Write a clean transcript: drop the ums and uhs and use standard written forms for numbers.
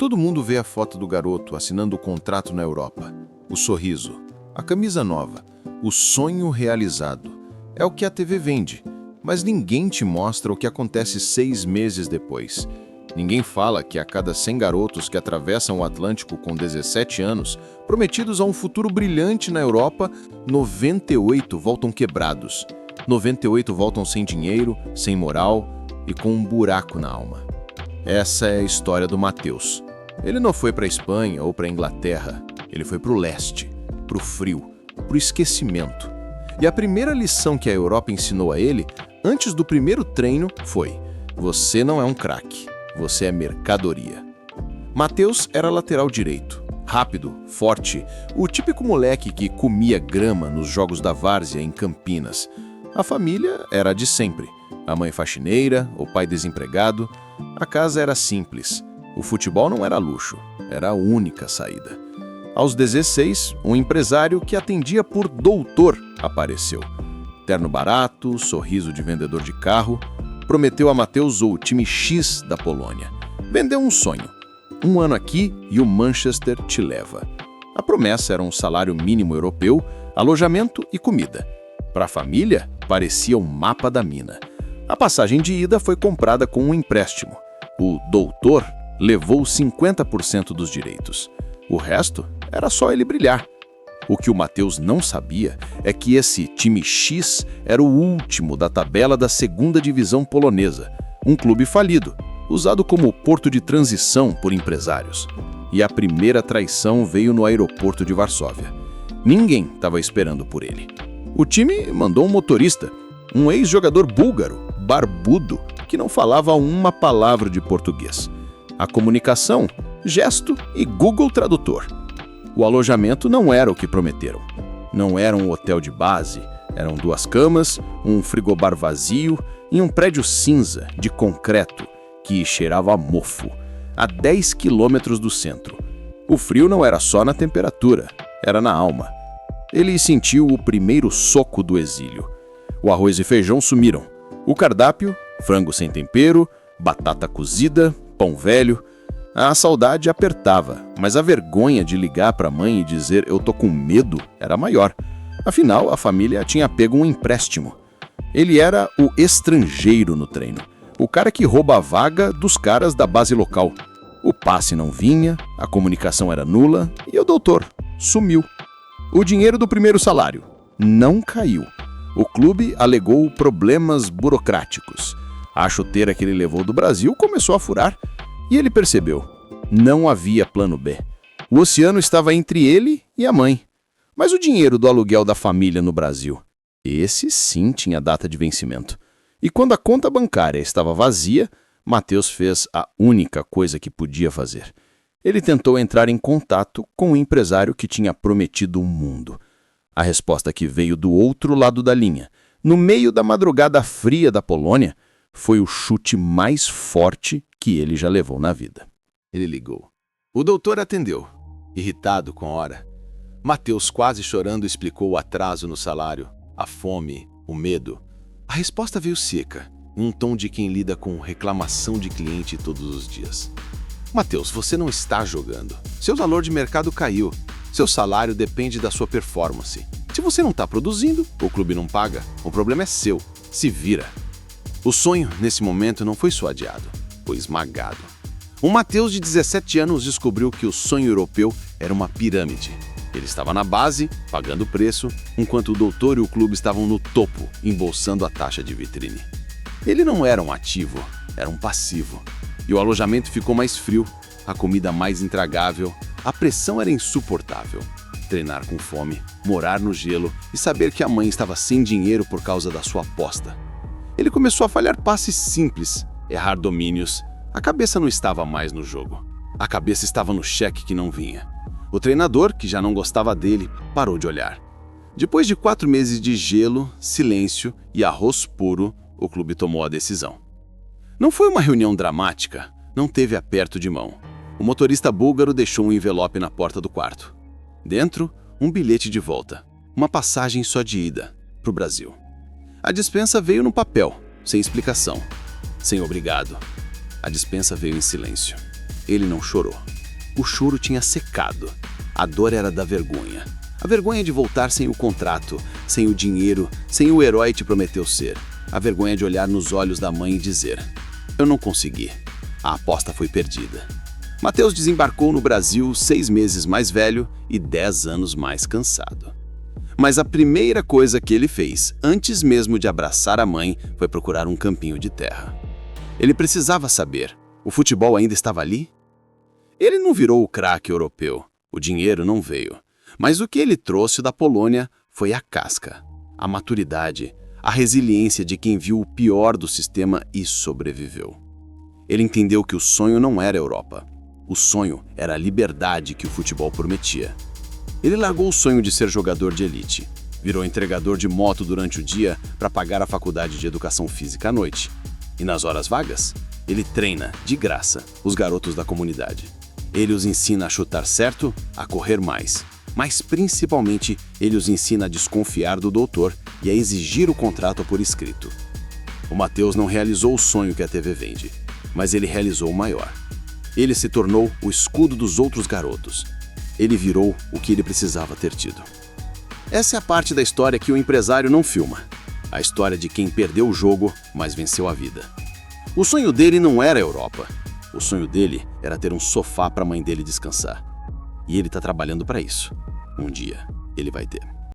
Todo mundo vê a foto do garoto assinando o contrato na Europa. O sorriso, a camisa nova, o sonho realizado. É o que a TV vende, mas ninguém te mostra o que acontece 6 meses depois. Ninguém fala que a cada 100 garotos que atravessam o Atlântico com 17 anos, prometidos a um futuro brilhante na Europa, 98 voltam quebrados. 98 voltam sem dinheiro, sem moral e com um buraco na alma. Essa é a história do Matheus. Ele não foi para a Espanha ou para a Inglaterra. Ele foi para o leste, para o frio, para o esquecimento. E a primeira lição que a Europa ensinou a ele, antes do primeiro treino, foi: você não é um craque, você é mercadoria. Matheus era lateral direito, rápido, forte, o típico moleque que comia grama nos jogos da várzea em Campinas. A família era a de sempre. A mãe faxineira, o pai desempregado. A casa era simples. O futebol não era luxo, era a única saída. Aos 16, um empresário que atendia por doutor apareceu. Terno barato, sorriso de vendedor de carro, prometeu a Matheus o time X da Polônia. Vendeu um sonho. 1 ano aqui e o Manchester te leva. A promessa era um salário mínimo europeu, alojamento e comida. Para a família, parecia um mapa da mina. A passagem de ida foi comprada com um empréstimo. O doutor levou 50% dos direitos. O resto era só ele brilhar. O que o Matheus não sabia é que esse time X era o último da tabela da 2ª divisão polonesa, um clube falido, usado como porto de transição por empresários. E a primeira traição veio no aeroporto de Varsóvia. Ninguém estava esperando por ele. O time mandou um motorista, um ex-jogador búlgaro, barbudo, que não falava uma palavra de português. A comunicação, gesto e Google Tradutor. O alojamento não era o que prometeram. Não era um hotel de base, eram 2 camas, um frigobar vazio e um prédio cinza, de concreto, que cheirava a mofo, a 10 quilômetros do centro. O frio não era só na temperatura, era na alma. Ele sentiu o primeiro soco do exílio. O arroz e feijão sumiram. O cardápio, frango sem tempero, batata cozida, pão velho. A saudade apertava, mas a vergonha de ligar para a mãe e dizer "eu tô com medo" era maior. Afinal, a família tinha pego um empréstimo. Ele era o estrangeiro no treino, o cara que rouba a vaga dos caras da base local. O passe não vinha, a comunicação era nula e o doutor sumiu. O dinheiro do primeiro salário não caiu. O clube alegou problemas burocráticos. A chuteira que ele levou do Brasil começou a furar e ele percebeu: não havia plano B. O oceano estava entre ele e a mãe. Mas o dinheiro do aluguel da família no Brasil, esse sim tinha data de vencimento. E quando a conta bancária estava vazia, Matheus fez a única coisa que podia fazer. Ele tentou entrar em contato com o empresário que tinha prometido o mundo. A resposta que veio do outro lado da linha, no meio da madrugada fria da Polônia, foi o chute mais forte que ele já levou na vida. Ele ligou. O doutor atendeu, irritado com a hora. Matheus, quase chorando, explicou o atraso no salário, a fome, o medo. A resposta veio seca, em um tom de quem lida com reclamação de cliente todos os dias. Matheus, você não está jogando. Seu valor de mercado caiu. Seu salário depende da sua performance. Se você não está produzindo, o clube não paga. O problema é seu. Se vira. O sonho, nesse momento, não foi só adiado, foi esmagado. Um Matheus de 17 anos descobriu que o sonho europeu era uma pirâmide. Ele estava na base, pagando o preço, enquanto o doutor e o clube estavam no topo, embolsando a taxa de vitrine. Ele não era um ativo, era um passivo. E o alojamento ficou mais frio, a comida mais intragável, a pressão era insuportável. Treinar com fome, morar no gelo e saber que a mãe estava sem dinheiro por causa da sua aposta. Ele começou a falhar passes simples, errar domínios. A cabeça não estava mais no jogo. A cabeça estava no cheque que não vinha. O treinador, que já não gostava dele, parou de olhar. Depois de 4 meses de gelo, silêncio e arroz puro, o clube tomou a decisão. Não foi uma reunião dramática, não teve aperto de mão. O motorista búlgaro deixou um envelope na porta do quarto. Dentro, um bilhete de volta, uma passagem só de ida, para o Brasil. A dispensa veio no papel, sem explicação, sem obrigado. A dispensa veio em silêncio. ele não chorou. O choro tinha secado. A dor era da vergonha. A vergonha de voltar sem o contrato, sem o dinheiro, sem o herói que te prometeu ser. A vergonha de olhar nos olhos da mãe e dizer: eu não consegui. A aposta foi perdida. Matheus desembarcou no Brasil 6 meses mais velho e 10 anos mais cansado. Mas a primeira coisa que ele fez, antes mesmo de abraçar a mãe, foi procurar um campinho de terra. Ele precisava saber: o futebol ainda estava ali? Ele não virou o craque europeu, o dinheiro não veio. Mas o que ele trouxe da Polônia foi a casca, a maturidade, a resiliência de quem viu o pior do sistema e sobreviveu. Ele entendeu que o sonho não era a Europa. O sonho era a liberdade que o futebol prometia. Ele largou o sonho de ser jogador de elite, virou entregador de moto durante o dia para pagar a faculdade de educação física à noite. E nas horas vagas, ele treina, de graça, os garotos da comunidade. Ele os ensina a chutar certo, a correr mais. Mas principalmente, ele os ensina a desconfiar do doutor e a exigir o contrato por escrito. O Matheus não realizou o sonho que a TV vende, mas ele realizou o maior. Ele se tornou o escudo dos outros garotos. Ele virou o que ele precisava ter tido. Essa é a parte da história que o empresário não filma. A história de quem perdeu o jogo, mas venceu a vida. O sonho dele não era a Europa. O sonho dele era ter um sofá para a mãe dele descansar. E ele está trabalhando para isso. Um dia, ele vai ter.